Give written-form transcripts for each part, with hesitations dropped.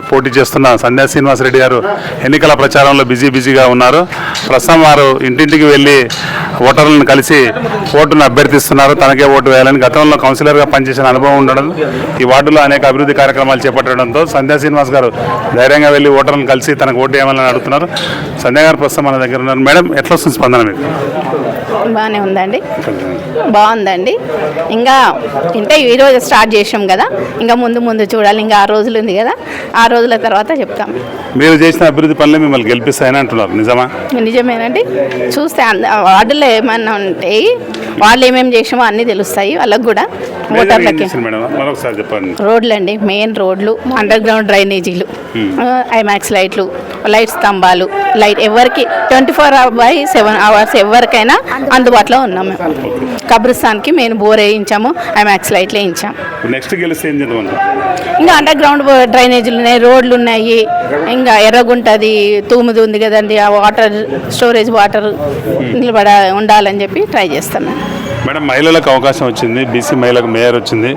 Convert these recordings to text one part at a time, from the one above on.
పోటీ చేస్తున్న సంధ్యా శ్రీనివాసరెడ్డి గారు ఎన్నికల ప్రచారంలో బిజీగా ఉన్నారు. ప్రస్తుతం వారు ఇంటింటికి వెళ్ళి ఓటర్లను కలిసి ఓటును అభ్యర్థిస్తున్నారు. తనకే ఓటు వేయాలని గతంలో కౌన్సిలర్గా పనిచేసిన అనుభవం ఉండడం, ఈ వార్డులో అనేక అభివృద్ధి కార్యక్రమాలు చేపట్టడంతో సంధ్యా శ్రీనివాస్ గారు ధైర్యంగా వెళ్ళి ఓటర్లను కలిసి తనకు ఓటు వేయాలని అడుగుతున్నారు. సంధ్యా గారు ప్రస్తుతం మన దగ్గర ఉన్నారు. మేడం, ఎట్లా వస్తుంది స్పందన మీకు? బాగానే ఉందండి, బాగుందండి. ఇంకా ఈరోజు స్టార్ట్ చేసాం కదా, ఇంకా ముందు చూడాలి. ఇంకా 6 రోజులు ఉంది కదా, 6 రోజుల తర్వాత చెప్తాం. మీరు చేసిన అభివృద్ధి పనులు మిమ్మల్ని గెలిపిస్తాయని అంటున్నారు, నిజమా? నిజమేనండి. చూస్తే వార్డులో ఏమన్నా ఉంటాయి, వాళ్ళు ఏమేమి చేసామో అన్నీ తెలుస్తాయి వాళ్ళకు కూడా, ఓటర్లకి. రోడ్లు అండి, మెయిన్ రోడ్లు, అండర్ గ్రౌండ్ డ్రైనేజీలు, ఐమాక్స్ లైట్లు, లైట్ స్తంభాలు, లైట్ ఎవరికి 24/7 అవర్స్ ఎవరికైనా అందుబాటులో ఉన్నాం. మేము కబ్రిస్తాన్కి మెయిన్ బోర్ వేయించాము, ఐమాక్స్ లైట్లు వేయించాం. నెక్స్ట్ గెలిస్తే ఏం చేద్దాం? ఇంకా అండర్ గ్రౌండ్ డ్రైనేజీలు ఉన్నాయి, రోడ్లు ఉన్నాయి, ఇంకా ఎర్రగుంటది తూముది ఉంది కదండి, ఆ వాటర్ స్టోరేజ్ వాటర్ నిలబడ ఉండాలని చెప్పి ట్రై చేస్తాం. మేడం, మహిళలకు అవకాశం వచ్చింది, బీసీ మహిళలకు మేయర్ వచ్చింది.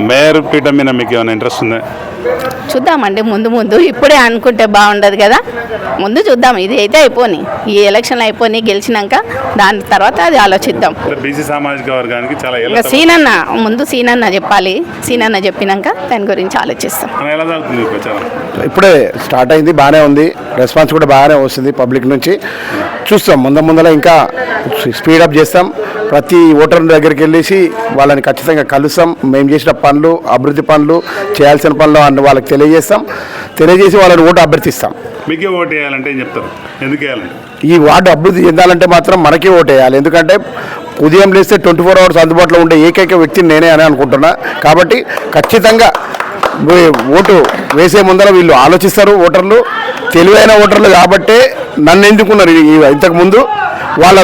మేయర్ పీఠం మీద మీకు ఏమైనా ఇంట్రెస్ట్ ఉందా? చూద్దామండి, ముందు ఇప్పుడే అనుకుంటే బాగుండదు కదా, ముందు చూద్దాం. ఇది అయితే అయిపోయి, ఈ ఎలక్షన్లు అయిపోయి గెలిచినాక దాని తర్వాత అది ఆలోచిద్దాం. బీసీ సామాజిక వర్గానికి చాలా ఇంకా సీనన్న చెప్పాలి, సీనన్న చెప్పినాక దాని గురించి ఆలోచిస్తాం. ఇప్పుడే స్టార్ట్ అయింది, బాగానే ఉంది, రెస్పాన్స్ కూడా బాగానే వస్తుంది పబ్లిక్ నుంచి. చూస్తాం, ముందర ఇంకా స్పీడప్ చేస్తాం. ప్రతి ఓటర్ దగ్గరికి వెళ్ళేసి వాళ్ళని ఖచ్చితంగా కలుస్తాం. మేము చేసిన పనులు, అభివృద్ధి పనులు, చేయాల్సిన పనులు అన్ని వాళ్ళకి తెలియజేసి వాళ్ళని ఓటు అభ్యర్థిస్తాం. మీకే ఓటు వేయాలంటే ఏం చెప్తారు? ఎందుకు వేయాలంటే? ఈ వార్డు అభివృద్ధి చెందాలంటే మాత్రం మనకే ఓటు వేయాలి. ఎందుకంటే ఉదయం లేస్తే 24 అవర్స్ అందుబాటులో ఉండే ఏకైక వ్యక్తిని నేనే అని అనుకుంటున్నా. కాబట్టి ఖచ్చితంగా ఓటు వేసే ముందర వీళ్ళు ఆలోచిస్తారు. ఓటర్లు తెలివైన ఓటర్లు కాబట్టే నన్ను ఎందుకున్నారు ఇంతకుముందు. వాళ్ళ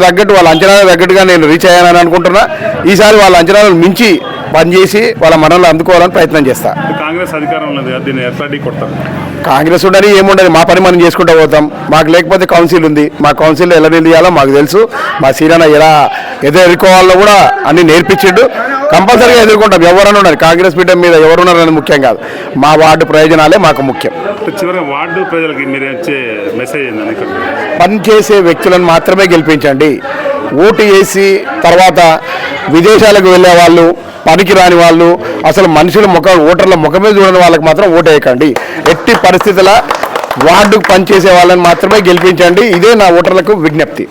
అంచనాల తగ్గట్టుగా నేను రీచ్ అయ్యానని అనుకుంటున్నా. ఈసారి వాళ్ళ అంచనాలను మించి పనిచేసి వాళ్ళ మనల్ని అందుకోవాలని ప్రయత్నం చేస్తా. కాంగ్రెస్ అధికారంలో దీన్ని ఎట్లా కొడతారు? కాంగ్రెస్ ఉండని ఏముండదు, మా పని మనం చేసుకుంటూ పోతాం. మాకు లేకపోతే కౌన్సిల్ ఉంది, మా కౌన్సిల్లో ఎలా నిలయాలో మాకు తెలుసు. మా సీనన్న ఎలా ఎదుర్కోవాలో కూడా అన్ని నేర్పించిండు. కంపల్సరీగా ఎదుర్కొంటాం. ఎవరన్నా ఉన్నారు, కాంగ్రెస్ పీఠం మీద ఎవరున్నారని ముఖ్యం కాదు, మా వార్డు ప్రయోజనాలే మాకు ముఖ్యం. చివరిగా వార్డు ప్రజలకి మీరు ఇచ్చే మెసేజ్ ఏంటంటే, పనిచేసే వ్యక్తులను మాత్రమే గెలిపించండి. ఓటు వేసి తర్వాత విదేశాలకు వెళ్ళే వాళ్ళు, పనికి రాని వాళ్ళు, అసలు ఓటర్ల ముఖమే చూడని వాళ్ళకి మాత్రం ఓటు వేయకండి. ఎట్టి పరిస్థితుల వార్డుకు పనిచేసే వాళ్ళని మాత్రమే గెలిపించండి. ఇదే నా ఓటర్లకు విజ్ఞప్తి.